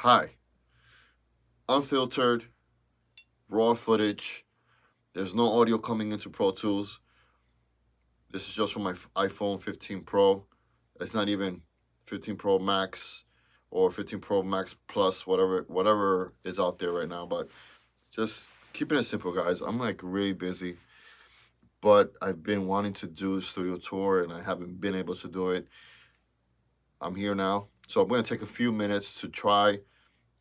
Hi. Unfiltered, raw footage. There's no audio coming into Pro Tools. This is just from my iPhone 15 Pro. It's not even 15 Pro Max or 15 Pro Max Plus, whatever is out there right now. But just keeping it simple, guys. I'm like really busy, but I've been wanting to do a studio tour and I haven't been able to do it. I'm here now, so I'm going to take a few minutes to try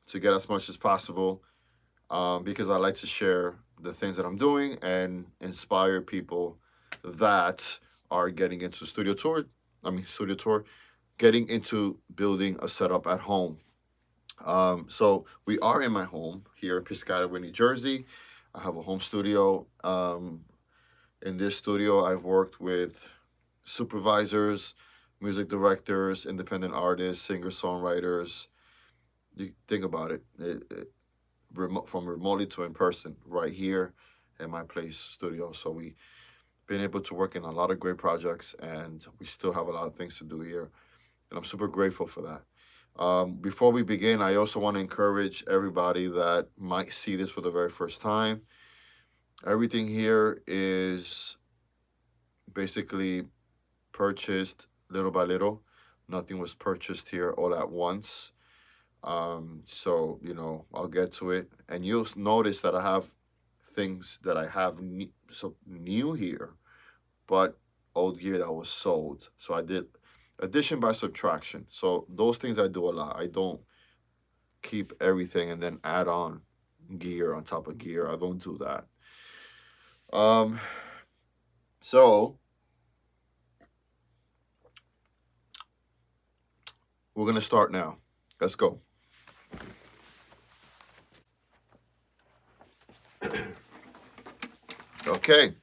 to get as much as possible, because I like to share the things that I'm doing and inspire people that are getting into studio tour, getting into building a setup at home. So we are in my home here in Piscataway, New Jersey. I have a home studio. In this studio, I've worked with supervisors, music directors, independent artists, singer-songwriters. You think about it, from remotely to in person right here at my place studio. So we've been able to work in a lot of great projects, and we still have a lot of things to do here. And I'm super grateful for that. Before we begin, I also want to encourage everybody that might see this for the very first time. Everything here is basically purchased little by little. Nothing was purchased here all at once. So, I'll get to it. And you'll notice that I have things that I have new here, but old gear that was sold. So I did addition by subtraction. So those things I do a lot. I don't keep everything and then add on gear on top of gear. I don't do that. So we're gonna start now. Let's go. Okay.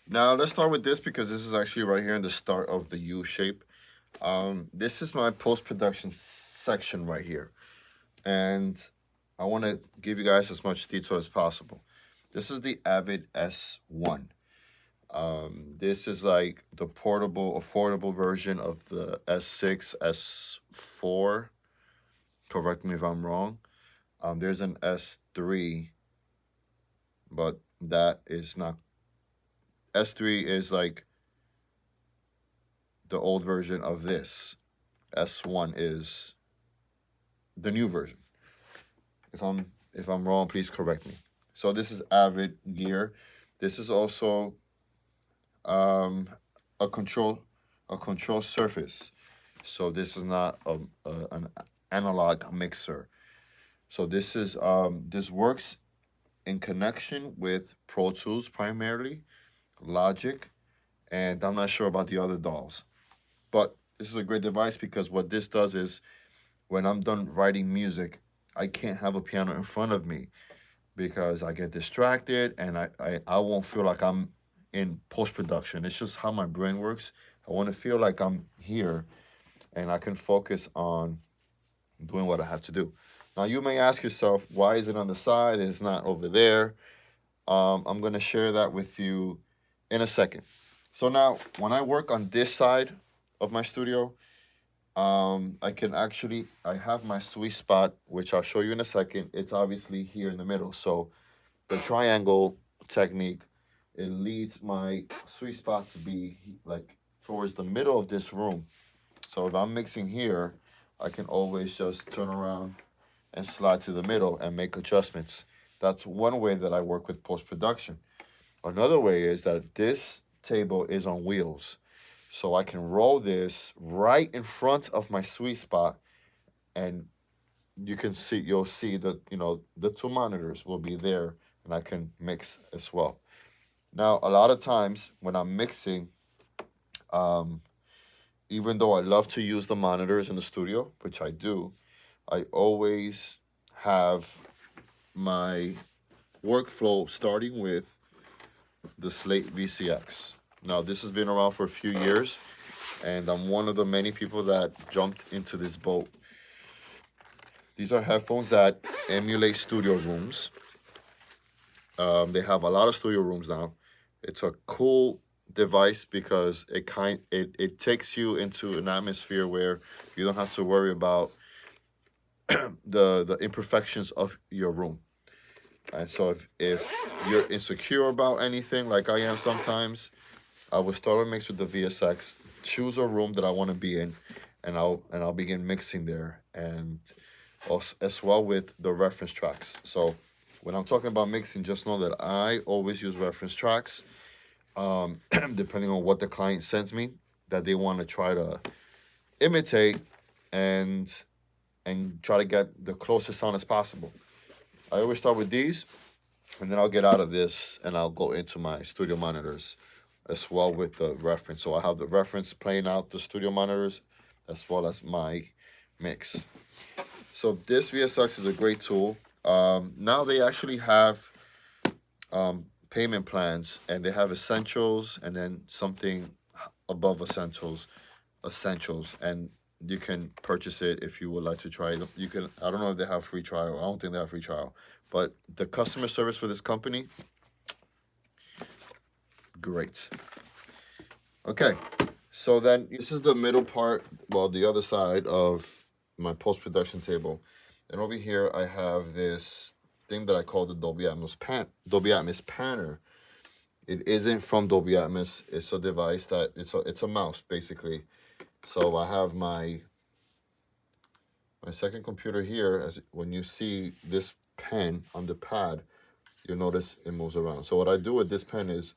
Now let's start with this because this is actually right here in the start of the U shape. This is my post-production section right here. And I want to give you guys as much detail as possible. This is the Avid S1. This is like the portable, affordable version of the S6, S4. Correct me if I'm wrong. There's an S3, but that is not. S3 is like the old version of this. S1 is the new version. If I'm wrong, please correct me. So this is Avid gear. This is also a control surface. So this is not an analog mixer. So this is this works in connection with Pro Tools primarily, Logic, and I'm not sure about the other dolls. But this is a great device because what this does is when I'm done writing music, I can't have a piano in front of me because I get distracted and I won't feel like I'm in post-production. It's just how my brain works. I want to feel like I'm here and I can focus on doing what I have to do. Now, you may ask yourself, why is it on the side? It's not over there. I'm going to share that with you in a second. So now, when I work on this side of my studio, I have my sweet spot, which I'll show you in a second. It's obviously here in the middle. So the triangle technique, it leads my sweet spot to be like towards the middle of this room. So if I'm mixing here, I can always just turn around and slide to the middle and make adjustments. That's one way that I work with post-production. Another way is that this table is on wheels. So I can roll this right in front of my sweet spot, and you'll see that, the two monitors will be there and I can mix as well. Now, a lot of times when I'm mixing, even though I love to use the monitors in the studio, which I do, I always have my workflow starting with the Slate VCX. Now, this has been around for a few years, and I'm one of the many people that jumped into this boat. These are headphones that emulate studio rooms. They have a lot of studio rooms now. It's a cool device because it takes you into an atmosphere where you don't have to worry about the imperfections of your room. And so if you're insecure about anything, like I am sometimes, I will start a mix with the VSX, choose a room that I want to be in, and I'll begin mixing there, and also, as well with the reference tracks. So when I'm talking about mixing, just know that I always use reference tracks, depending on what the client sends me that they want to try to imitate and try to get the closest sound as possible. I always start with these, and then I'll get out of this and I'll go into my studio monitors as well with the reference. So I have the reference playing out the studio monitors as well as my mix. So this VSX is a great tool. Now they actually have payment plans, and they have essentials and then something above essentials, and you can purchase it if you would like to try it. You can. I don't know if they have free trial. I don't think they have free trial, but the customer service for this company, great. Okay, so then this is the middle part, well, the other side of my post-production table. And over here I have this thing that I call the Dolby Atmos Panner. It isn't from Dolby Atmos. It's a device that it's a mouse basically. So I have my second computer here. As when you see this pen on the pad, you'll notice it moves around. So what I do with this pen is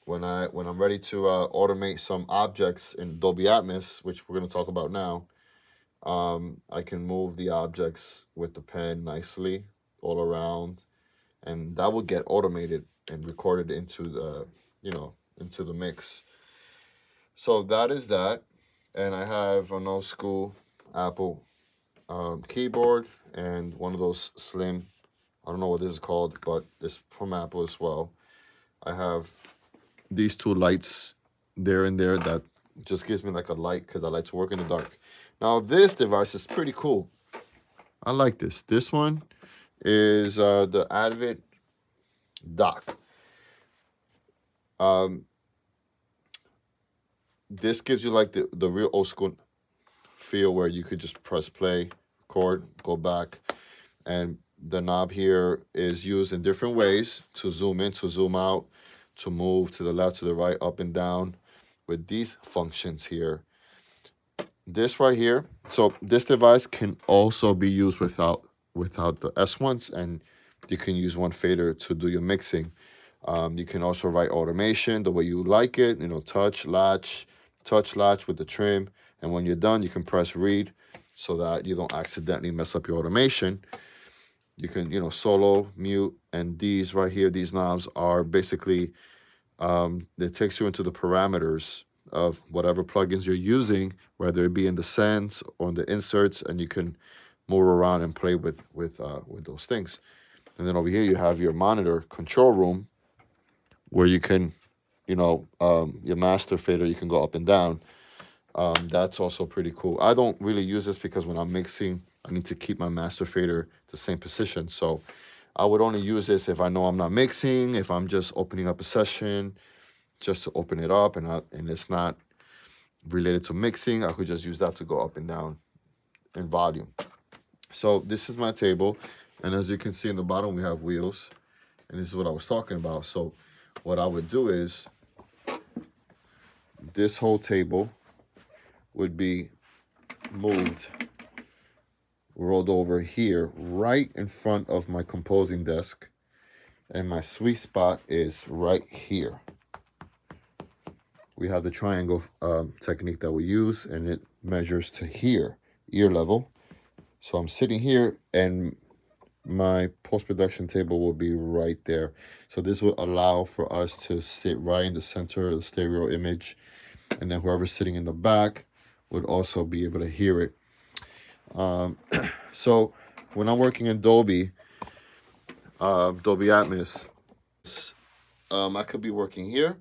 when I'm ready to automate some objects in Dolby Atmos, which we're going to talk about now, I can move the objects with the pen nicely all around, and that will get automated and recorded into the into the mix. So that is that, and I have an old school Apple keyboard and one of those slim, I don't know what this is called, but it's from Apple as well. I have these two lights there and there that just gives me like a light because I like to work in the dark. Now this device is pretty cool. I like this. This one is the Advent dock. This gives you like the real old school feel where you could just press play, record, go back, and the knob here is used in different ways to zoom in, to zoom out, to move to the left, to the right, up and down with these functions here. This right here, so this device can also be used without the S1s, and you can use one fader to do your mixing. You can also write automation the way you like it, touch latch with the trim, and when you're done, you can press read so that you don't accidentally mess up your automation. You can, solo, mute, and these right here, these knobs are basically, it takes you into the parameters of whatever plugins you're using, whether it be in the sends or in the inserts, and you can move around and play with those things. And then over here you have your monitor control room, where you can, your master fader, you can go up and down. That's also pretty cool. I don't really use this because when I'm mixing, I need to keep my master fader the same position. So I would only use this if I know I'm not mixing, if I'm just opening up a session, just to open it up, and it's not related to mixing. I could just use that to go up and down in volume. So this is my table, and as you can see in the bottom, we have wheels, and this is what I was talking about. So what I would do is this whole table would be rolled over here right in front of my composing desk, and my sweet spot is right here. We have the triangle technique that we use, and it measures to here, ear level. So I'm sitting here, and my post-production table will be right there. So this will allow for us to sit right in the center of the stereo image, and then whoever's sitting in the back would also be able to hear it. So when I'm working in Dolby Atmos, I could be working here,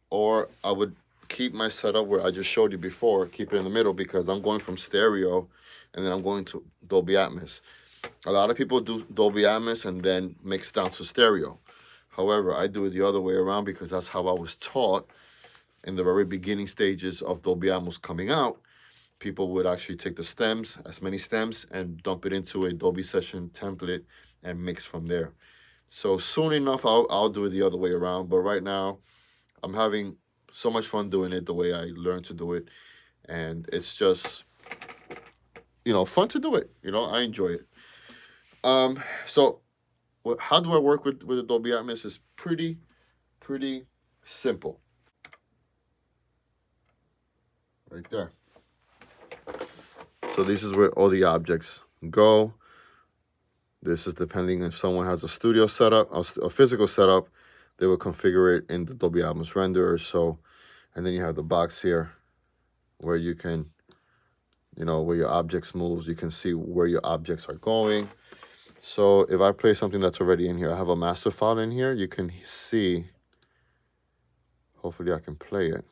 or I would keep my setup where I just showed you before, keep it in the middle, because I'm going from stereo and then I'm going to Dolby Atmos. A lot of people do Dolby Atmos and then mix down to stereo. However, I do it the other way around because that's how I was taught in the very beginning stages of Dolby Atmos coming out. people would actually take the stems, as many stems, and dump it into a Dolby Session template and mix from there. So soon enough, I'll do it the other way around. But right now, I'm having so much fun doing it the way I learned to do it. And it's just, fun to do it. I enjoy it. So how do I work with the Dolby Atmos? It's pretty simple. Right there. So this is where all the objects go. This is depending if someone has a studio setup, a physical setup, they will configure it in the Dolby Atmos renderer. So, and then you have the box here where you can, where your objects moves, you can see where your objects are going. So if I play something that's already in here, I have a master file in here, you can see, hopefully I can play it.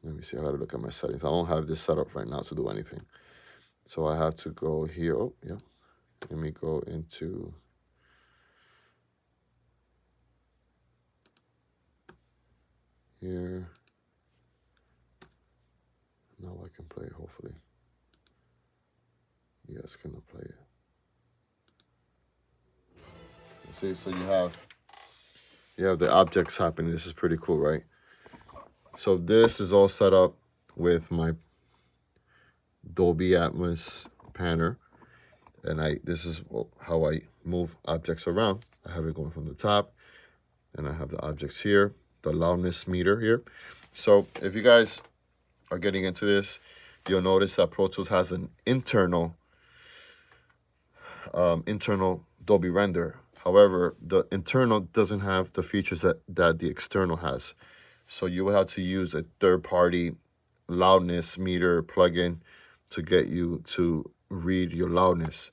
Let me see, I gotta look at my settings. I don't have this set up right now to do anything. So I have to go here. Oh, yeah. Let me go into here. Now I can play it, hopefully. Yeah, it's gonna play it. See, so you have the objects happening. This is pretty cool, right? So this is all set up with my Dolby Atmos panner, and this is how I move objects around. I have it going from the top, and I have the objects here, the loudness meter here. So if you guys are getting into this, you'll notice that Pro Tools has an internal Dolby render. However, the internal doesn't have the features that the external has. So you will have to use a third-party loudness meter plugin to get you to read your loudness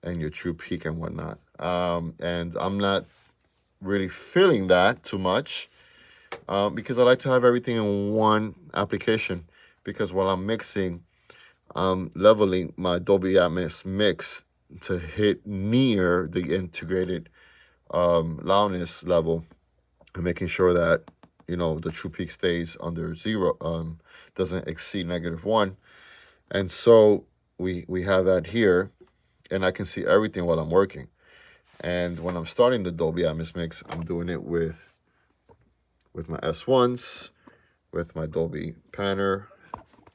and your true peak and whatnot. And I'm not really feeling that too much because I like to have everything in one application. Because while I'm mixing, leveling my Dolby Atmos mix to hit near the integrated loudness level and making sure that the true peak stays under 0, doesn't exceed -1. And so we have that here, and I can see everything while I'm working. And when I'm starting the Dolby Atmos mix, I'm doing it with my S1s, with my Dolby panner,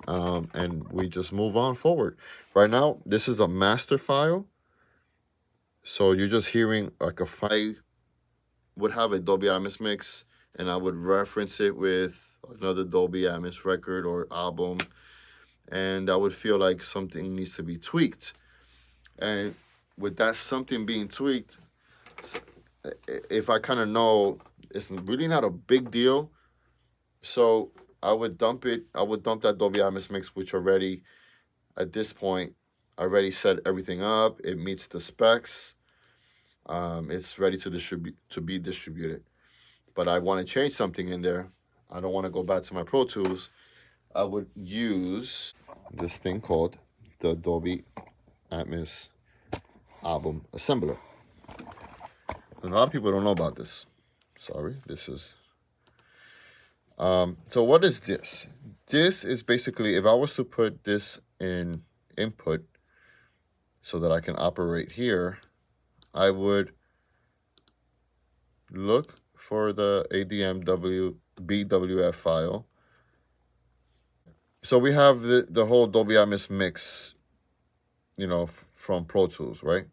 and we just move on forward. Right now, this is a master file. So you're just hearing like if I would have a Dolby Atmos mix and I would reference it with another Dolby Atmos record or album, and I would feel like something needs to be tweaked. And with that something being tweaked, if I kind of know it's really not a big deal, so I would dump it. I would dump that Dolby Atmos mix, which already, at this point, I already set everything up. It meets the specs. It's ready to be distributed. But I want to change something in there. I don't want to go back to my Pro Tools. I would use this thing called the Dolby Atmos Album Assembler. And a lot of people don't know about this. Sorry, this is... so what is this? This is basically, if I was to put this in input so that I can operate here, I would look for the ADM BWF file. So we have the whole Dolby Atmos mix, from Pro Tools, right?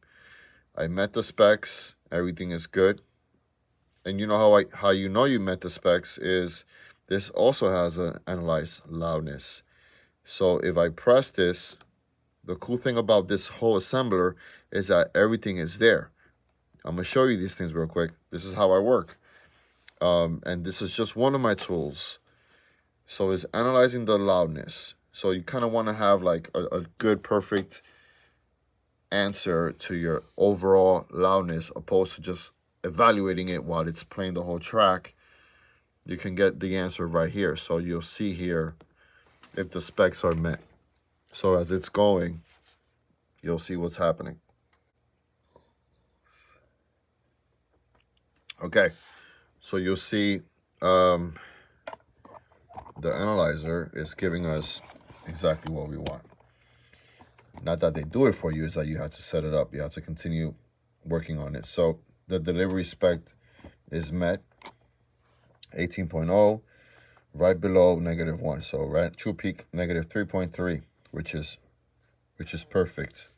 I met the specs, everything is good. And you know how you know you met the specs is this also has an analyze loudness. So if I press this, the cool thing about this whole assembler is that everything is there. I'm going to show you these things real quick. This is how I work. And this is just one of my tools. So it's analyzing the loudness. So you kind of want to have like a good, perfect answer to your overall loudness, opposed to just evaluating it while it's playing the whole track. You can get the answer right here. So you'll see here if the specs are met. So as it's going, you'll see what's happening. Okay, so you'll see the analyzer is giving us exactly what we want. Not that they do it for you, is that you have to set it up. You have to continue working on it. So the delivery spec is met. 18.0, right below -1. So right true peak -3.3, which is perfect.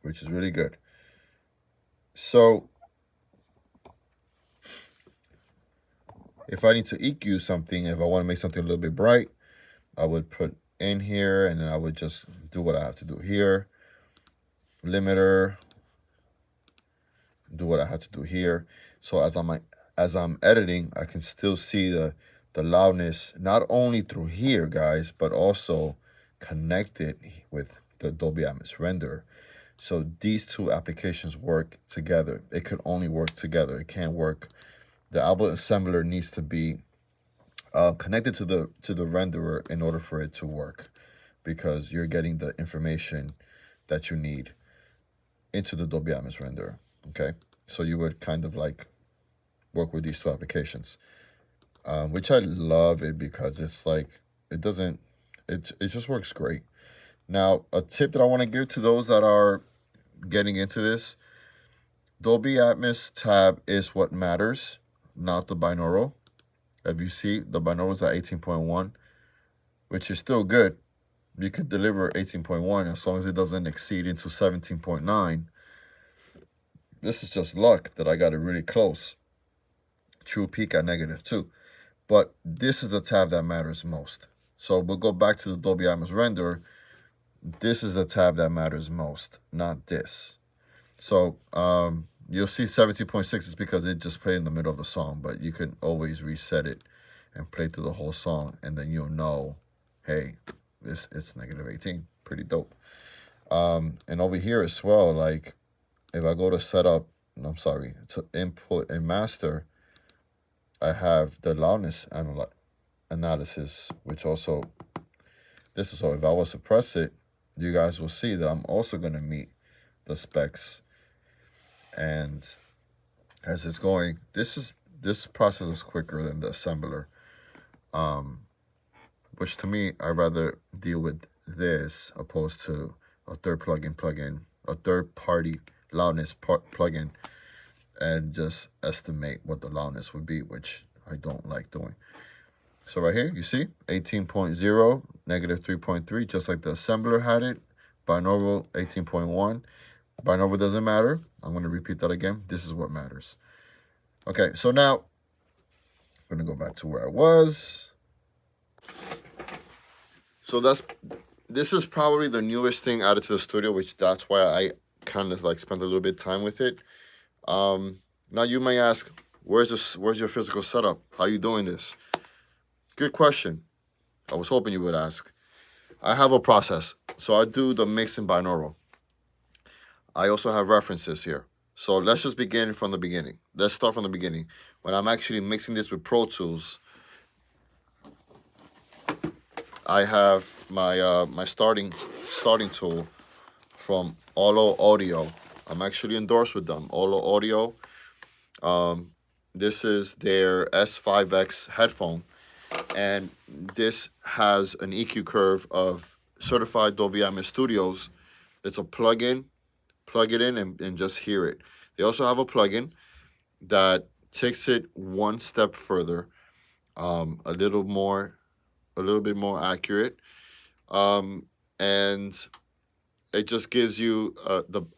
Which is really good. So if I need to EQ something, if I want to make something a little bit bright, I would put in here, and then I would just do what I have to do here. Limiter, do what I have to do here. So as I'm editing, I can still see the loudness, not only through here, guys, but also connected with the Dolby Atmos render. So these two applications work together. It could only work together. It can't work. The outboard assembler needs to be connected to the renderer in order for it to work, because you're getting the information that you need into the Dolby Atmos renderer. Okay, so you would kind of like work with these two applications, which I love it because it's like it just works great. Now, a tip that I want to give to those that are getting into this: Dolby Atmos tab is what matters, not the binaural. If you see, the binaural is at 18.1, which is still good. You could deliver 18.1 as long as it doesn't exceed into 17.9. This is just luck that I got it really close. True peak at -2. But this is the tab that matters most. So we'll go back to the Dolby Atmos render. This is the tab that matters most, not this. So you'll see 17.6 is because it just played in the middle of the song, but you can always reset it and play through the whole song, and then you'll know, hey, it's -18. Pretty dope. And over here as well, like if I go to setup, to input and master, I have the loudness analysis, which also, this is, so if I was to press it, you guys will see that I'm also going to meet the specs. And as it's going, this process is quicker than the assembler, which to me, I'd rather deal with this opposed to a third-party loudness plugin and just estimate what the loudness would be, which I don't like doing. So right here, you see 18.0, -3.3, just like the assembler had it. Binaural 18.1. Binaural doesn't matter. I'm going to repeat that again. This is what matters. Okay, so now I'm going to go back to where I was. So this is probably the newest thing added to the studio, which that's why I kind of like spent a little bit of time with it. Now you may ask, where's your physical setup? How are you doing this? Good question. I was hoping you would ask. I have a process. So I do the mix in binaural. I also have references here. So let's just begin from the beginning. Let's start from the beginning. When I'm actually mixing this with Pro Tools, I have my my starting tool from Olo Audio. I'm actually endorsed with them, Olo Audio. This is their S5X headphone, and this has an EQ curve of certified Dolby Atmos Studios. It's a plug-in. Plug it in and just hear it. They also have a plugin that takes it one step further, a little bit more accurate, and it just gives you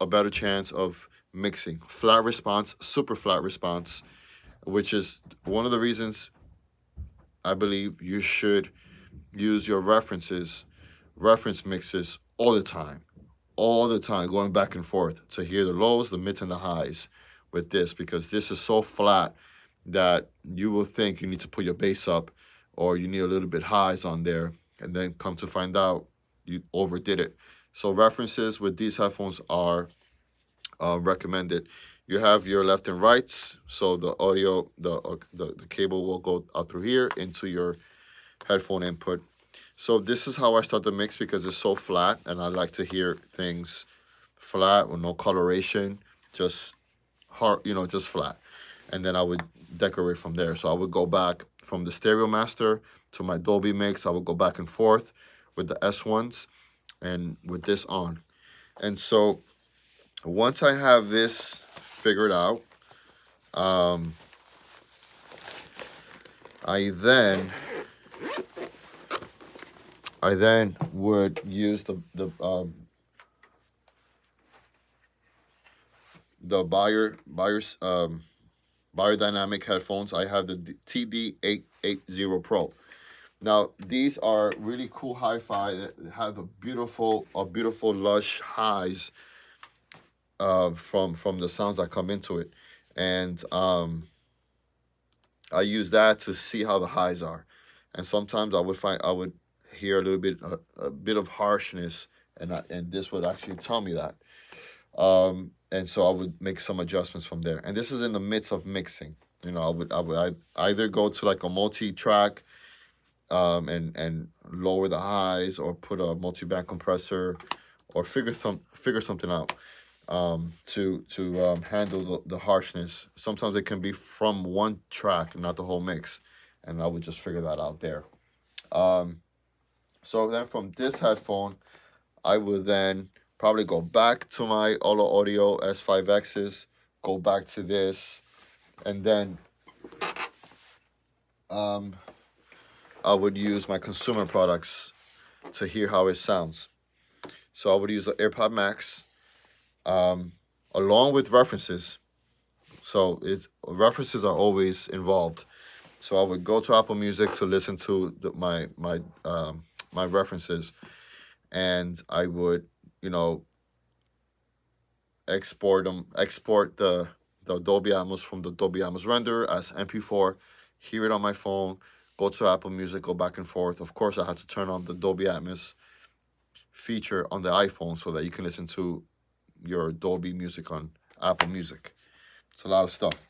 a better chance of mixing. Flat response, super flat response, which is one of the reasons I believe you should use your reference mixes all the time, going back and forth to hear the lows, the mids, and the highs with this, because this is so flat that you will think you need to put your bass up or you need a little bit highs on there, and then come to find out you overdid it. So references with these headphones are recommended. You have your left and rights, so the audio, the cable will go out through here into your headphone input. So this is how I start the mix, because it's so flat, and I like to hear things flat with no coloration, just hard, just flat. And then I would decorate from there. So I would go back from the Stereo Master to my Dolby mix. I will go back and forth with the S1s and with this on. And so once I have this figured out, I then would use the Biodynamic headphones. I have the TD880 Pro. Now these are really cool hi-fi that have a beautiful lush highs from the sounds that come into it, and I use that to see how the highs are, and sometimes I would hear a bit of harshness, and this would actually tell me that. And so I would make some adjustments from there. And this is in the midst of mixing. You know, I either go to like a multi-track, and lower the highs, or put a multi-band compressor, or figure something out to handle the harshness. Sometimes it can be from one track, not the whole mix, and I would just figure that out there. So then from this headphone, I would then probably go back to my Olo Audio S5Xs, go back to this, and then I would use my consumer products to hear how it sounds. So I would use the AirPod Max, along with references. So references are always involved. So I would go to Apple Music to listen to my references, and I would, you know, export the Dolby Atmos from the Dolby Atmos renderer as MP4, hear it on my phone, go to Apple Music, go back and forth. Of course, I had to turn on the Dolby Atmos feature on the iPhone so that you can listen to your Dolby music on Apple Music. It's a lot of stuff.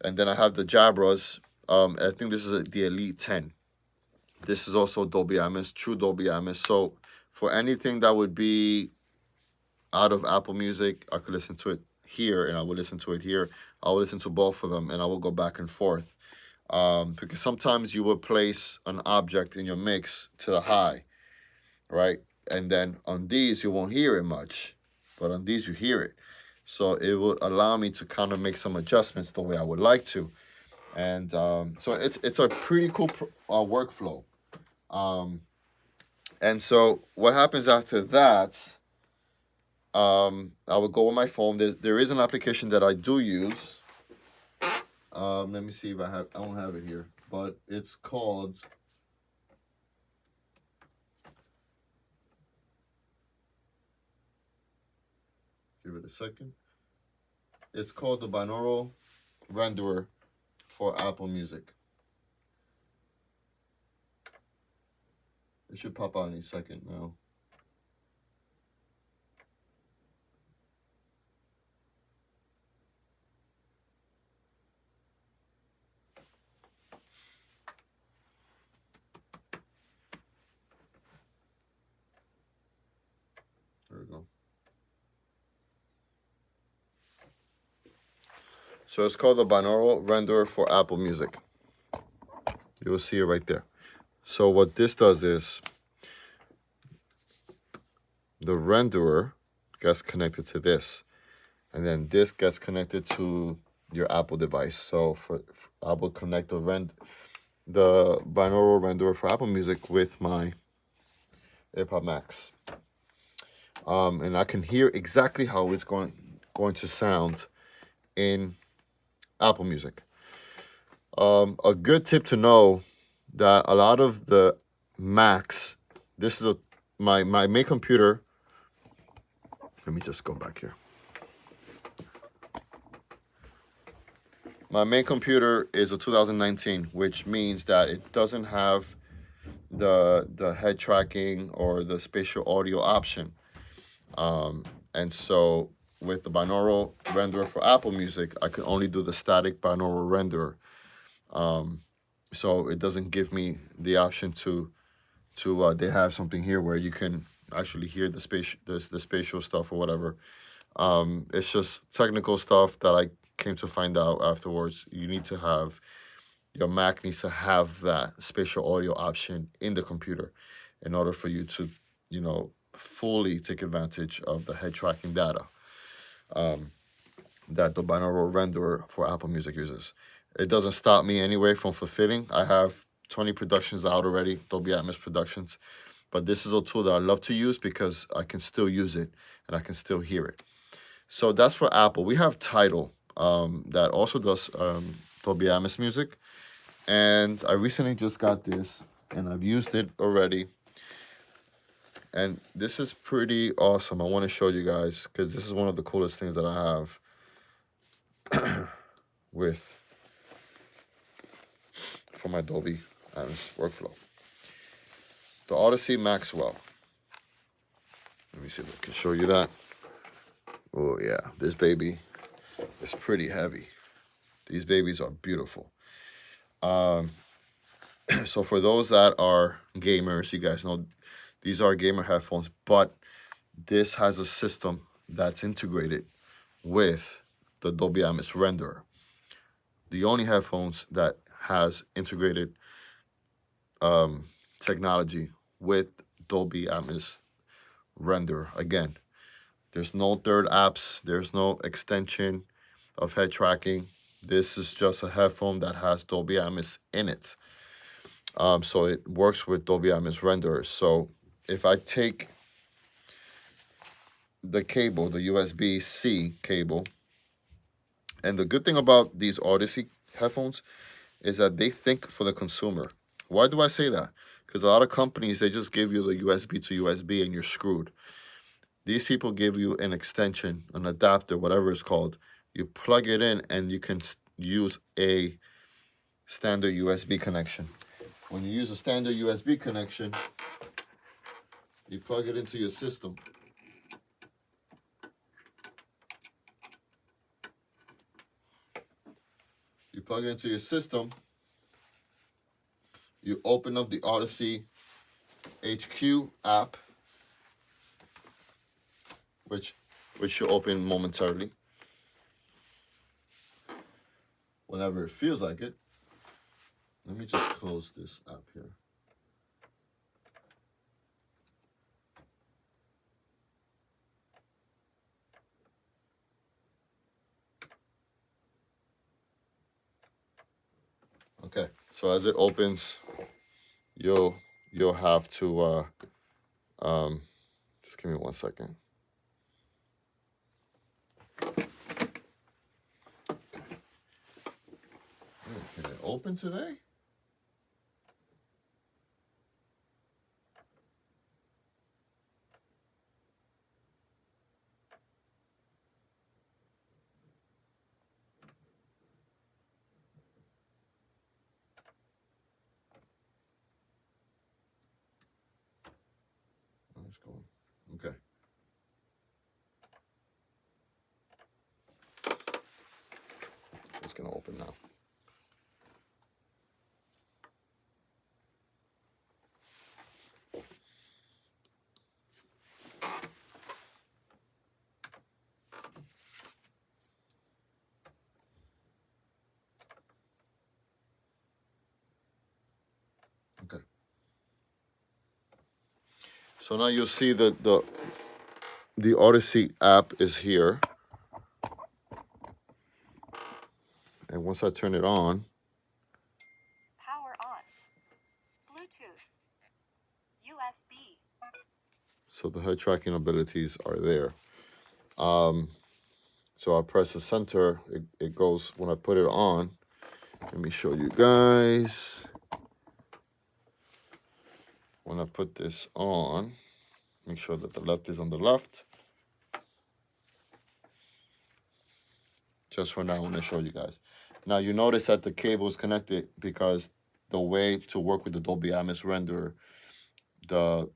And then I have the Jabras. I think this is the Elite 10. This is also Dolby Atmos, true Dolby Atmos. So for anything that would be out of Apple Music, I could listen to it here, and I would listen to it here. I will listen to both of them, and I will go back and forth. Because sometimes you will place an object in your mix to the high, right? And then on these, you won't hear it much, but on these, you hear it. So it would allow me to kind of make some adjustments the way I would like to. And so it's a pretty cool workflow. And so what happens after that, I would go on my phone. There is an application that I do use. Let me see if I don't have it here, but it's called, give it a second. It's called the Binaural renderer for Apple Music. It should pop out any second now. There we go. So it's called the Binaural renderer for Apple Music. You will see it right there. So what this does is the renderer gets connected to this, and then this gets connected to your Apple device. So I will connect the binaural renderer for Apple Music with my AirPod Max, and I can hear exactly how it's going to sound in Apple Music. A good tip to know that a lot of the Macs, this is my main computer. Let me just go back here. My main computer is a 2019, which means that it doesn't have the head tracking or the spatial audio option. And so with the binaural renderer for Apple Music, I can only do the static binaural renderer. So it doesn't give me the option to they have something here where you can actually hear the spatial stuff or whatever. It's just technical stuff that I came to find out afterwards. You need to have your Mac needs to have that spatial audio option in the computer in order for you to, you know, fully take advantage of the head tracking data that the binaural renderer for Apple Music uses. It doesn't stop me anyway from fulfilling. I have 20 productions out already, Dolby Atmos productions, but this is a tool that I love to use because I can still use it and I can still hear it. So that's for Apple. We have Tidal that also does Dolby Atmos music, and I recently just got this and I've used it already. And this is pretty awesome. I want to show you guys because this is one of the coolest things that I have with for my Dolby Atmos workflow. The Odyssey Maxwell. Let me see if I can show you that. Oh yeah, this baby is pretty heavy. These babies are beautiful. So for those that are gamers, you guys know these are gamer headphones, but this has a system that's integrated with the Dolby Atmos renderer. The only headphones that has integrated technology with Dolby Atmos render. Again, there's no third apps, there's no extension of head tracking. This is just a headphone that has Dolby Atmos in it. So it works with Dolby Atmos renderers. So if I take the cable, the USB-C cable, and the good thing about these Odyssey headphones is that they think for the consumer. Why do I say that? Because a lot of companies, they just give you the USB to USB and you're screwed. These people give you an extension, an adapter, whatever it's called. You plug it in and you can use a standard USB connection. When you use a standard USB connection, you plug it into your system. You plug it into your system. You open up the Odyssey HQ app, which you'll open momentarily, whenever it feels like it. Let me just close this app here. Okay, so as it opens, you'll have to just give me 1 second. Can it open today? Oh, it's going. Okay. It's gonna open now. Okay. So now you'll see that the Odyssey app is here. And once I turn it on, power on, Bluetooth, USB. So the head tracking abilities are there. So I press the center, it goes, when I put it on, let me show you guys. When I put this on, make sure that the left is on the left. Just for now, I want to show you guys. Now you notice that the cable is connected because the way to work with the Dolby Atmos renderer, the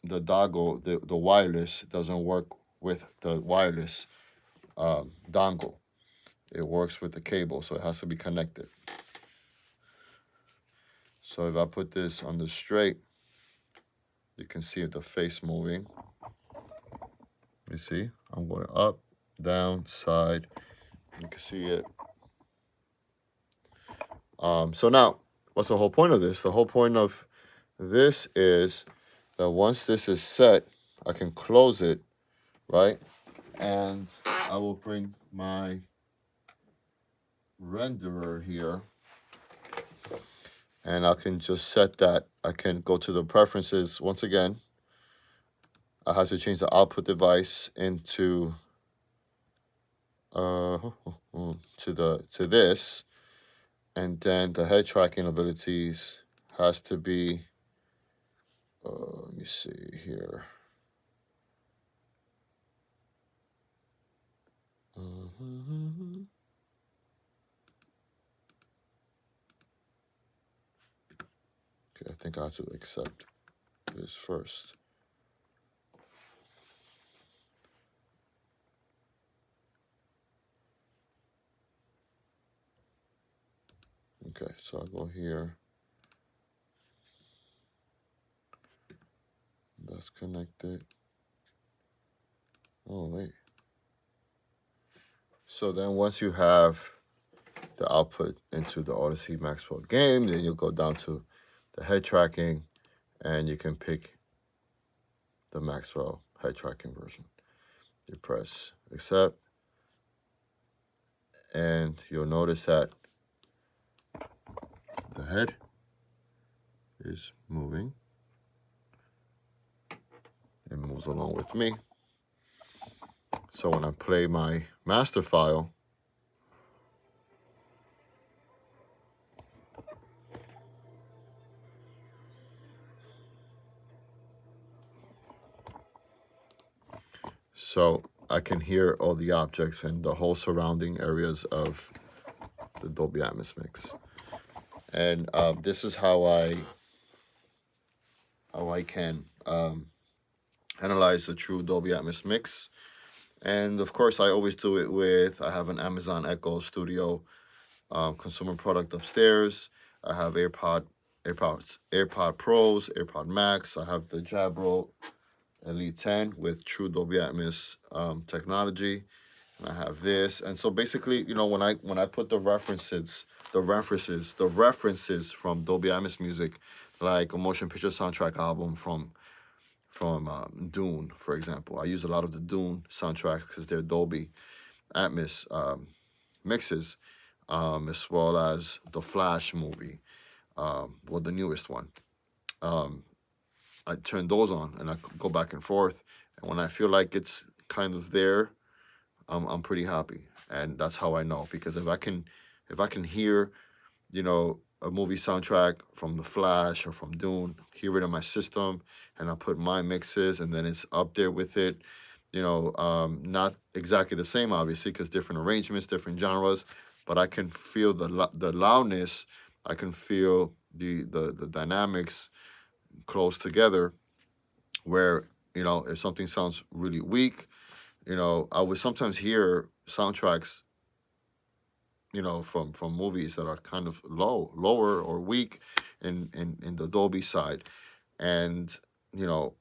dongle, the wireless doesn't work with the wireless dongle. It works with the cable, so it has to be connected. So if I put this on the straight, you can see the face moving. You see, I'm going up, down, side. You can see it. So now, what's the whole point of this? The whole point of this is that once this is set, I can close it, right? And I will bring my renderer here, and I can just set that. I can go to the preferences once again. I have to change the output device into to this, and then the head tracking abilities has to be. Let me see here. Okay, I think I have to accept this first. Okay, so I'll go here. That's connected. Oh, wait. So then once you have the output into the Odyssey Maxwell game, then you'll go down to the head tracking, and you can pick the Maxwell head tracking version. You press accept, and you'll notice that the head is moving. It moves along with me. So when I play my master file, so I can hear all the objects and the whole surrounding areas of the Dolby Atmos mix. And this is how I can analyze the true Dolby Atmos mix. And of course, I always do it with, I have an Amazon Echo Studio consumer product upstairs. I have AirPod Pros, AirPod Max. I have the Jabro Elite 10 with true Dolby Atmos technology, and I have this. And so basically, you know, when I put the references from Dolby Atmos music, like a motion picture soundtrack album from Dune, for example. I use a lot of the Dune soundtracks because they're Dolby Atmos mixes, as well as the Flash movie, well, the newest one. I turn those on and I go back and forth. And when I feel like it's kind of there, I'm pretty happy. And that's how I know, because if I can hear, you know, a movie soundtrack from The Flash or from Dune, hear it in my system, and I put my mixes, and then it's up there with it. You know, not exactly the same, obviously, because different arrangements, different genres, but I can feel the loudness. I can feel the dynamics close together. Where, you know, if something sounds really weak, you know, I would sometimes hear soundtracks, you know, from movies that are kind of lower or weak in the Dolby side, and you know,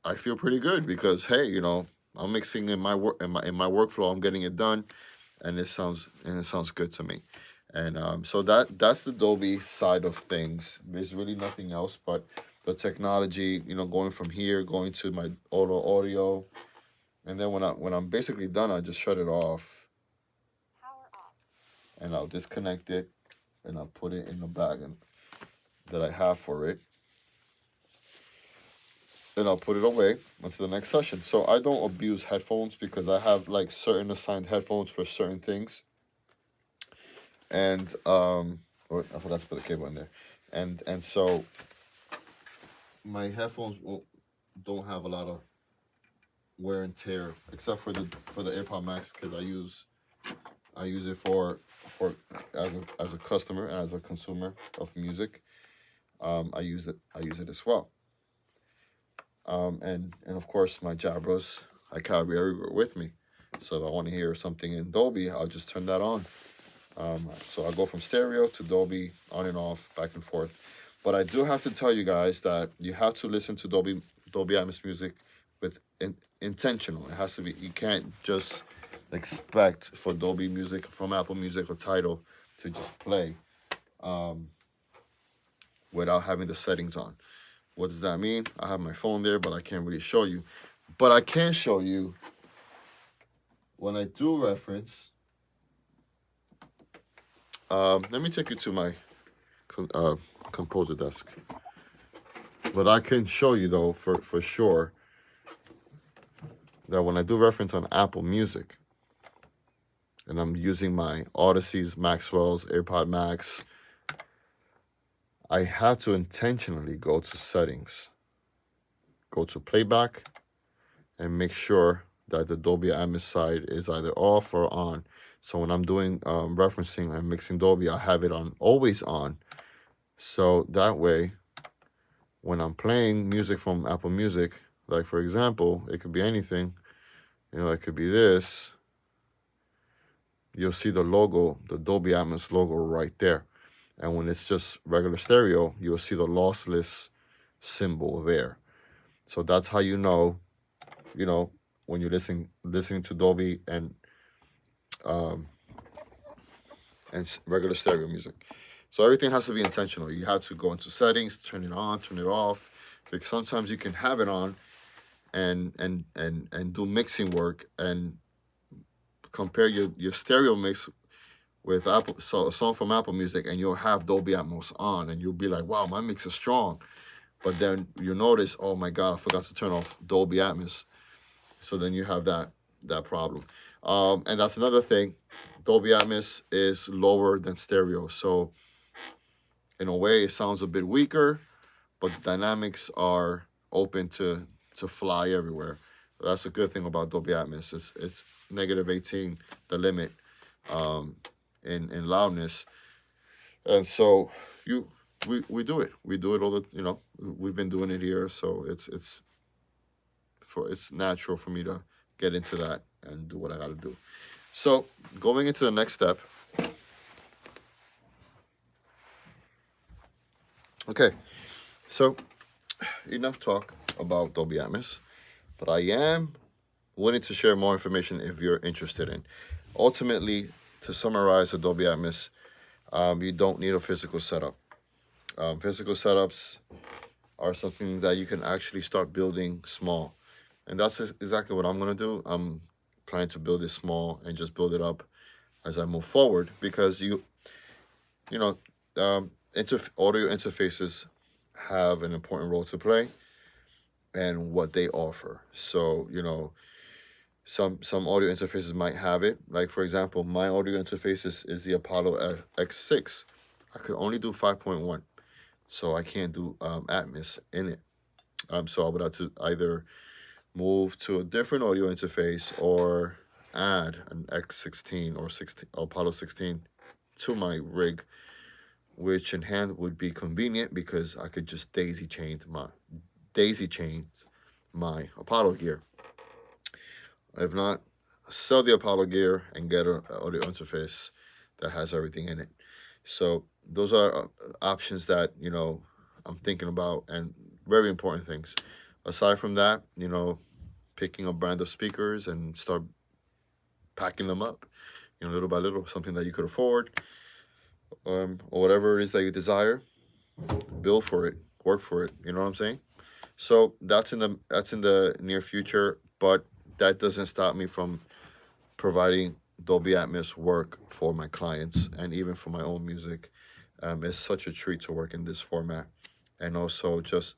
I feel pretty good because, hey, you know, I'm mixing in my work in my workflow. I'm getting it done, and it sounds good to me. And so that's the Dolby side of things. There's really nothing else but the technology. You know, going from here, going to my auto audio, and then when I'm basically done, I just shut it off. Power off. And I'll disconnect it, and I'll put it in the bag that I have for it. Then I'll put it away until the next session. So I don't abuse headphones because I have like certain assigned headphones for certain things. And oh, I forgot to put the cable in there. And so my headphones don't have a lot of wear and tear, except for the AirPod Max, because I use it for as a customer and as a consumer of music. I use it as well. And of course my Jabras I carry everywhere with me. So if I want to hear something in Dolby, I'll just turn that on. So I go from stereo to Dolby, on and off, back and forth. But I do have to tell you guys that you have to listen to Dolby Atmos music with intentional. It has to be. You can't just expect for Dolby music from Apple Music or Tidal to just play. without having the settings on. What does that mean? I have my phone there, but I can't really show you. But I can show you when I do reference. Let me take you to my composer desk. But I can show you though for sure that when I do reference on Apple Music, and I'm using my Odysseys, Maxwell's, AirPod Max, I have to intentionally go to settings, go to playback, and make sure that the Dolby Atmos side is either off or on. So when I'm doing referencing and mixing Dolby, I have it on always on. So that way, when I'm playing music from Apple Music, like for example, it could be anything, it could be this. You'll see the logo, the Dolby Atmos logo right there. And when it's just regular stereo, you'll see the lossless symbol there. So that's how when you're listening to Dolby and regular stereo music. So everything has to be intentional. You have to go into settings, turn it on, turn it off, because sometimes you can have it on and do mixing work and compare your stereo mix with a song from Apple Music, and you'll have Dolby Atmos on, and you'll be like, wow, my mix is strong. But then you notice, oh my God, I forgot to turn off Dolby Atmos. So then you have that problem. And that's another thing. Dolby Atmos is lower than stereo. So in a way, it sounds a bit weaker, but the dynamics are open to fly everywhere. That's a good thing about Dolby Atmos. It's -18, the limit. In loudness, and so we do it. We do it all the we've been doing it here, so it's natural for me to get into that and do what I got to do. So going into the next step. Okay, so enough talk about Dolby Atmos, but I am willing to share more information if you're interested in. Ultimately, to summarize the Dolby Atmos, you don't need a physical setup. Physical setups are something that you can actually start building small. And that's exactly what I'm going to do. I'm planning to build it small and just build it up as I move forward, because audio interfaces have an important role to play and what they offer. So, some audio interfaces might have it. Like, for example, my audio interface is the Apollo X6. I could only do 5.1, so I can't do Atmos in it. So I would have to either move to a different audio interface or add an X16 or Apollo 16 to my rig, which in hand would be convenient because I could just daisy chain my Apollo gear. If not, sell the Apollo gear and get an audio interface that has everything in it. So those are options that, I'm thinking about, and very important things. Aside from that, picking a brand of speakers and start packing them up, little by little, something that you could afford, or whatever it is that you desire, build for it, work for it. You know what I'm saying? So that's in the near future, but that doesn't stop me from providing Dolby Atmos work for my clients and even for my own music. It's such a treat to work in this format, and also just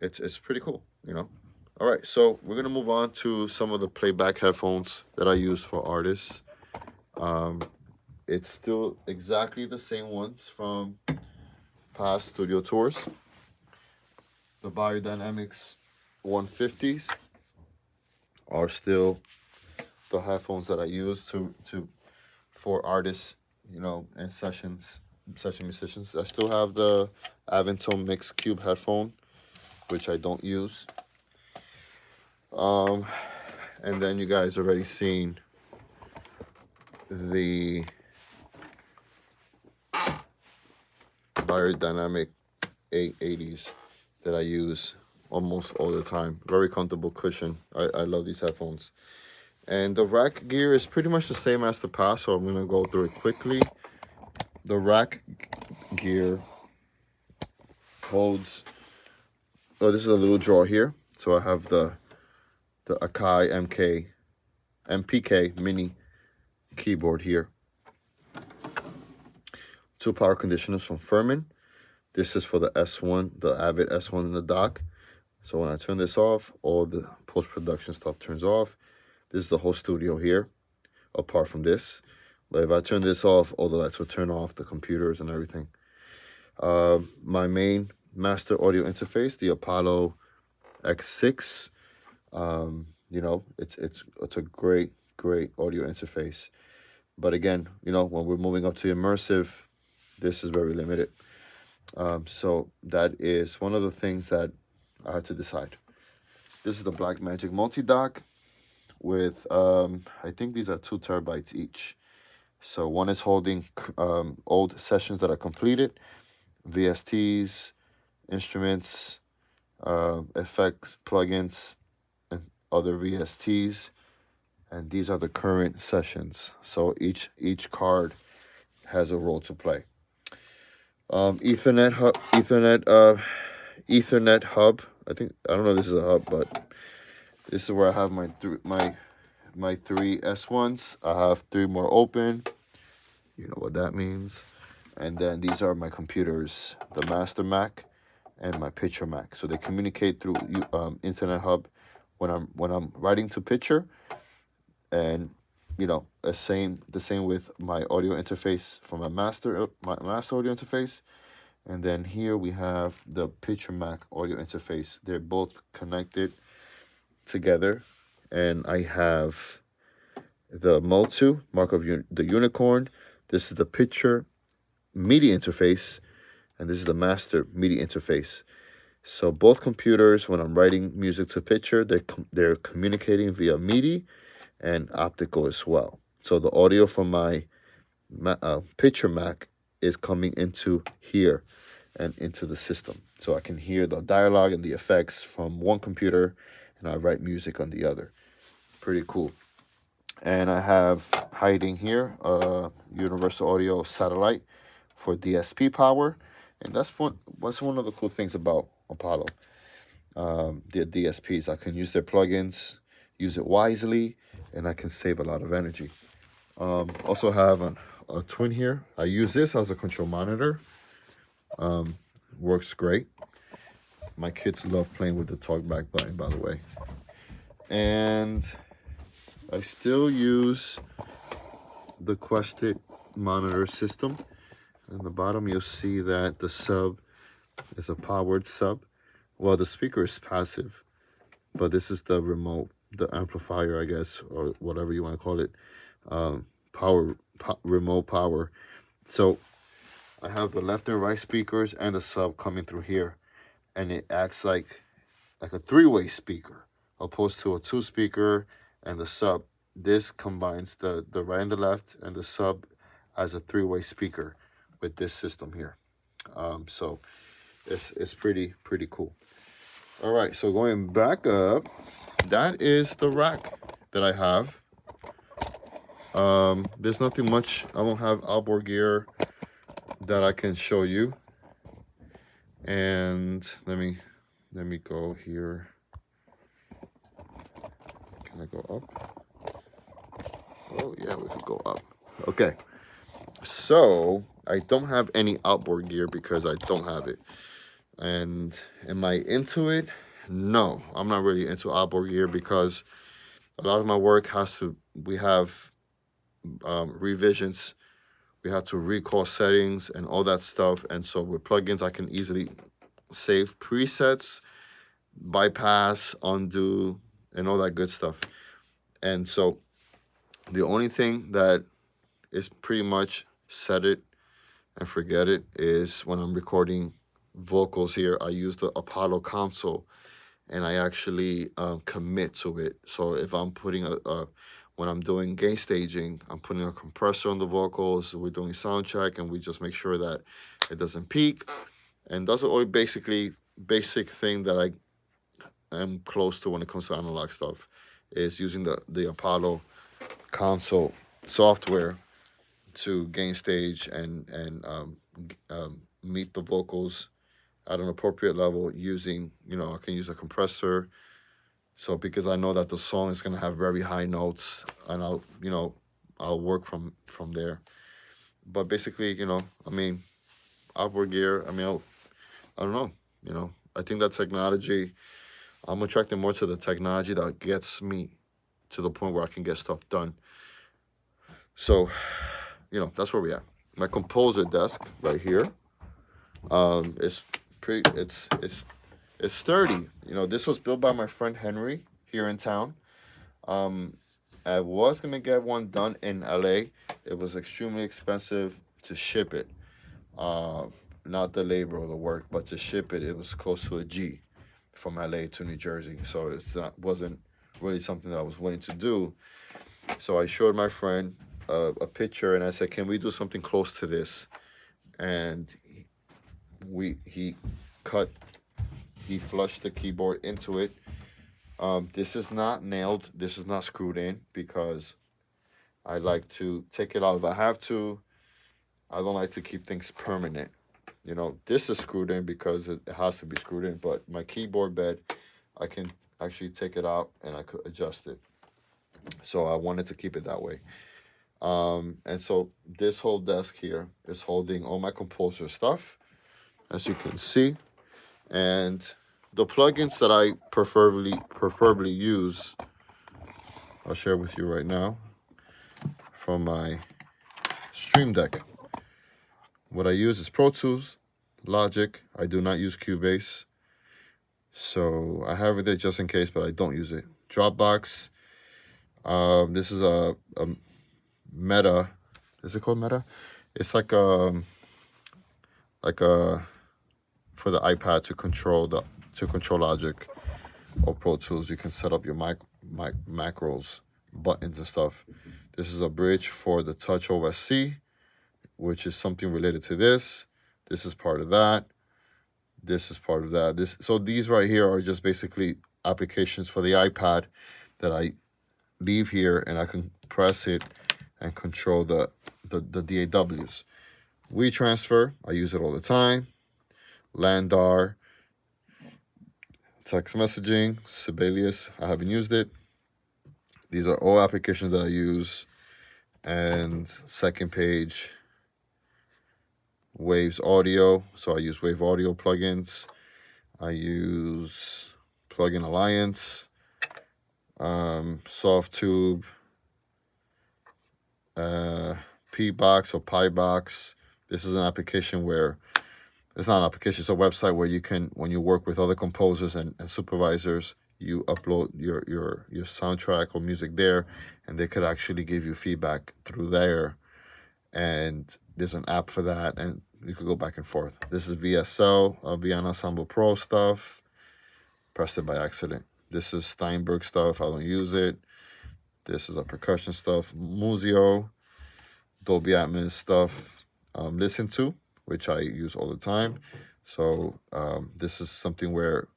it's pretty cool. All right, so we're gonna move on to some of the playback headphones that I use for artists. It's still exactly the same ones from past studio tours. The Biodynamics 150s are still the headphones that I use for artists, and session musicians. I still have the Aventone Mix Cube headphone, which I don't use. And then you guys already seen the Biodynamic 880s that I use almost all the time. Very comfortable cushion. I love these headphones. And the rack gear is pretty much the same as the past, so I'm going to go through it quickly. the rack gear holds. Oh, this is a little drawer here. So I have the Akai MPK mini keyboard here. 2 power conditioners from Furman. This is for the S1, the Avid S1 in the dock. So when I turn this off, all the post-production stuff turns off. This is the whole studio here, apart from this. But if I turn this off, all the lights will turn off, the computers and everything. My main master audio interface, the Apollo X6. You know, it's a great audio interface. But again, you know, when we're moving up to immersive, this is very limited. So that is one of the things that I had to decide. This is the Blackmagic multi-dock with, I think these are 2 terabytes each. So one is holding old sessions that are completed, VSTs, instruments, effects, plugins, and other VSTs. And these are the current sessions. So each card has a role to play. Ethernet hub. I don't know if this is a hub, but this is where I have my 3 S1s. I have 3 more open. You know what that means. And then these are my computers, the Master Mac and my Picture Mac. So they communicate through Internet Hub when I'm writing to Picture. And you know, the same with my audio interface from my master audio interface. And then here we have the Picture Mac audio interface. They're both connected together. And I have the Motu, Mark of the Unicorn. This is the Picture MIDI interface. And this is the Master MIDI interface. So both computers, when I'm writing music to Picture, they're communicating via MIDI and optical as well. So the audio from my Picture Mac is coming into here and into the system. So I can hear the dialogue and the effects from one computer, and I write music on the other. Pretty cool. And I have hiding here a Universal Audio satellite for DSP power. And that's one of the cool things about Apollo. The DSPs, I can use their plugins, use it wisely, and I can save a lot of energy. Also have a twin here. I use this as a control monitor. Works great. My kids love playing with the talkback button, by the way. And I still use the Quested monitor system. In the bottom, you'll see that the sub is a powered sub. Well, the speaker is passive, but this is the remote, the amplifier, I guess, or whatever you want to call it. Remote power. So I have the left and right speakers and the sub coming through here, and it acts like a 3-way speaker, opposed to a 2-speaker and the sub. This combines the right and the left and the sub as a 3-way speaker with this system here. So it's pretty cool. All right, so going back up, that is the rack that I have. There's nothing much. I don't have outboard gear that I can show you. And let me go here. Can I go up? Oh yeah, we could go up. Okay. So I don't have any outboard gear because I don't have it. And am I into it? No, I'm not really into outboard gear because a lot of my work we have revisions. We have to recall settings and all that stuff. And so with plugins, I can easily save presets, bypass, undo, and all that good stuff. And so the only thing that is pretty much set it and forget it is when I'm recording vocals here, I use the Apollo console and I actually commit to it. So if I'm putting when I'm doing gain staging, I'm putting a compressor on the vocals, we're doing sound check, and we just make sure that it doesn't peak. And that's the only basic thing that I am close to when it comes to analog stuff, is using the Apollo console software to gain stage and meet the vocals at an appropriate level using, I can use a compressor. So because I know that the song is gonna have very high notes, and I'll work from there. But basically, outboard gear. I don't know. I think that technology. I'm attracted more to the technology that gets me to the point where I can get stuff done. So, that's where we at. My composer desk right here. Is pretty. It's sturdy. This was built by my friend Henry here in town. I was gonna get one done in LA. It was extremely expensive to ship it. Not the labor or the work, but to ship it, it was close to a G from LA to New Jersey. So wasn't really something that I was willing to do. So I showed my friend a picture, and I said, "Can we do something close to this?" And he flushed the keyboard into it. This is not nailed. This is not screwed in because I like to take it out if I have to. I don't like to keep things permanent. This is screwed in because it has to be screwed in. But my keyboard bed, I can actually take it out and I could adjust it. So I wanted to keep it that way. And so this whole desk here is holding all my composer stuff, as you can see. And the plugins that I preferably use, I'll share with you right now from my Stream Deck. What I use is Pro Tools, Logic. I do not use Cubase. So I have it there just in case, but I don't use it. Dropbox. This is a Meta. Is it called Meta? It's like a for the iPad to control Logic or Pro Tools. You can set up your macros, buttons and stuff. This is a bridge for the Touch OSC, which is something related to this. This is part of that. This is part of that. So these right here are just basically applications for the iPad that I leave here, and I can press it and control the DAWs. WeTransfer, I use it all the time. Landar, text messaging, Sibelius, I haven't used it. These are all applications that I use. And second page, Waves Audio. So I use Wave Audio plugins. I use Plugin Alliance, Softtube, P-Box or PyBox. This is an application where it's not an application, it's a website where you can, when you work with other composers and supervisors, you upload your soundtrack or music there, and they could actually give you feedback through there. And there's an app for that, and you could go back and forth. This is VSL, Vienna Ensemble Pro stuff. Pressed it by accident. This is Steinberg stuff. I don't use it. This is a percussion stuff. Musio, Dolby Atmos stuff. Listen to, which I use all the time. So this is something where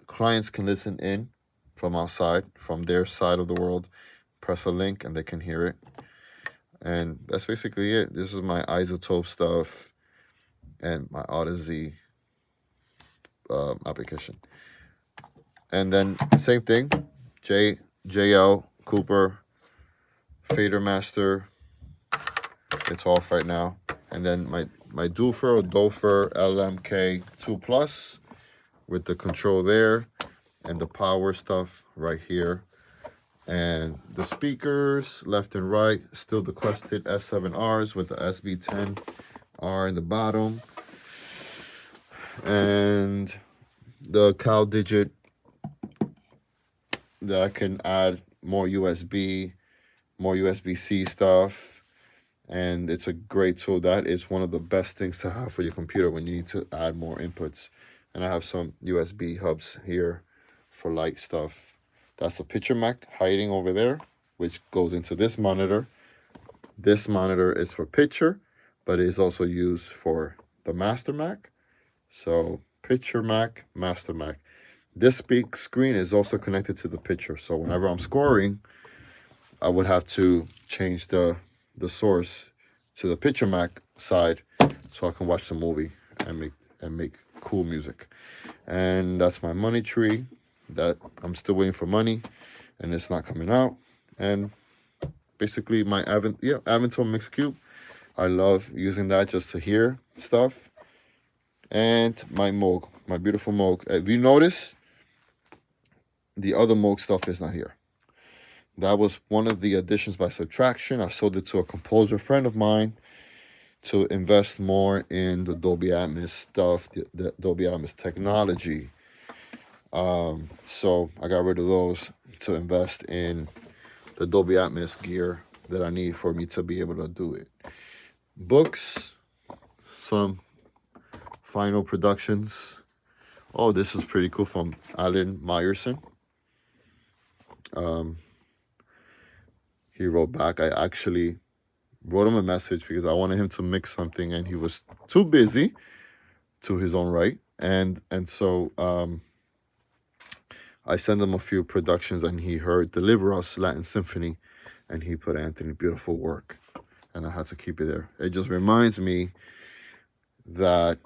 clients can listen in from outside, from their side of the world, press a link and they can hear it. And that's basically it. This is my Isotope stuff and my Odyssey application. And then same thing, JL Cooper, Fader Master. It's off right now. And then my Dofer LMK 2 Plus with the control there and the power stuff right here. And the speakers left and right, still the Quested S7Rs with the SB10R in the bottom. And the Cal Digit that I can add more USB, more USB-C stuff. And it's a great tool. That is one of the best things to have for your computer when you need to add more inputs. And I have some USB hubs here for light stuff. That's a picture Mac hiding over there, which goes into this monitor. This monitor is for picture, but it is also used for the Master Mac. So picture Mac, Master Mac. This big screen is also connected to the picture. So whenever I'm scoring, I would have to change the source to the picture Mac side, so I can watch the movie and make cool music. And that's my money tree. That I'm still waiting for money, and it's not coming out. And basically my Aventor Mix Cube. I love using that just to hear stuff. And my Moog, my beautiful Moog. If you notice, the other Moog stuff is not here. That was one of the additions by subtraction. I sold it to a composer friend of mine to invest more in the Dolby Atmos stuff, the Dolby Atmos technology. So I got rid of those to invest in the Dolby Atmos gear that I need for me to be able to do it. Books, some final productions. Oh, this is pretty cool from Alan Meyerson. He wrote back. I actually wrote him a message because I wanted him to mix something and he was too busy to his own right. And so I sent him a few productions and he heard Deliver Us Latin Symphony and he put Anthony, beautiful work. And I had to keep it there. It just reminds me that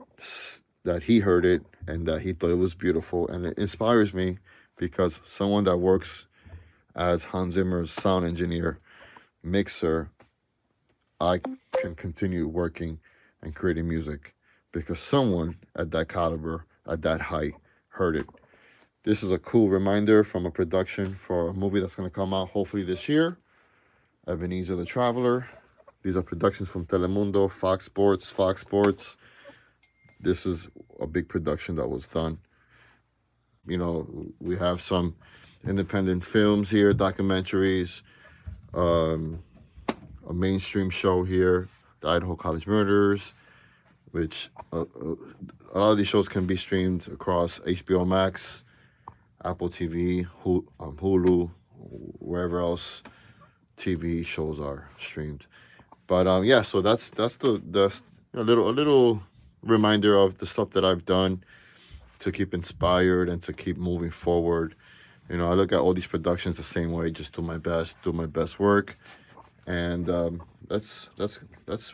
he heard it and that he thought it was beautiful. And it inspires me because someone that works as Hans Zimmer's sound engineer, mixer, I can continue working and creating music because someone at that caliber, at that height, heard it. This is a cool reminder from a production for a movie that's going to come out hopefully this year, Ebenezer the Traveler. These are productions from Telemundo, Fox Sports. This is a big production that was done. You know, we have some independent films here, documentaries, a mainstream show here, the Idaho College Murders, which a lot of these shows can be streamed across HBO Max, Apple TV, Hulu, wherever else TV shows are streamed. But yeah, so that's the a little reminder of the stuff that I've done to keep inspired and to keep moving forward. You know, I look at all these productions the same way, just do my best work, and let's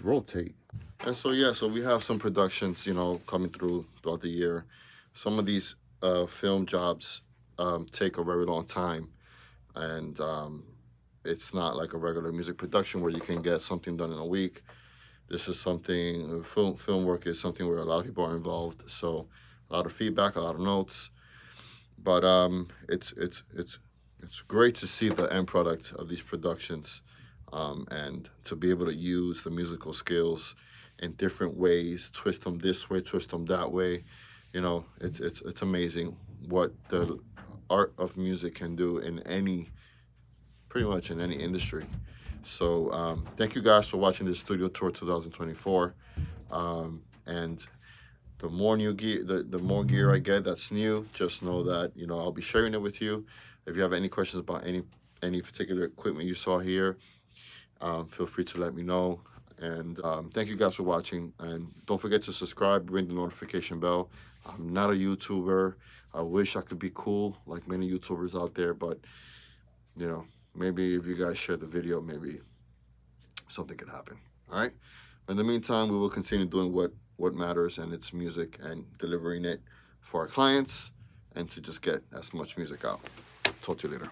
rotate. And so yeah, so we have some productions, you know, coming throughout the year. Some of these film jobs take a very long time, and it's not like a regular music production where you can get something done in a week. This is something, film work is something where a lot of people are involved, so a lot of feedback, a lot of notes. But it's great to see the end product of these productions, and to be able to use the musical skills in different ways, twist them this way, twist them that way. You know, it's amazing what the art of music can do in pretty much in any industry. So thank you guys for watching this studio tour 2024, and the more new gear, the more gear I get that's new, just know that, you know, I'll be sharing it with you. If you have any questions about any particular equipment you saw here, feel free to let me know. And thank you guys for watching. And don't forget to subscribe, ring the notification bell. I'm not a YouTuber. I wish I could be cool like many YouTubers out there, but you know, maybe if you guys share the video, maybe something could happen. All right. In the meantime, we will continue doing what matters, and it's music and delivering it for our clients and to just get as much music out. Talk to you later.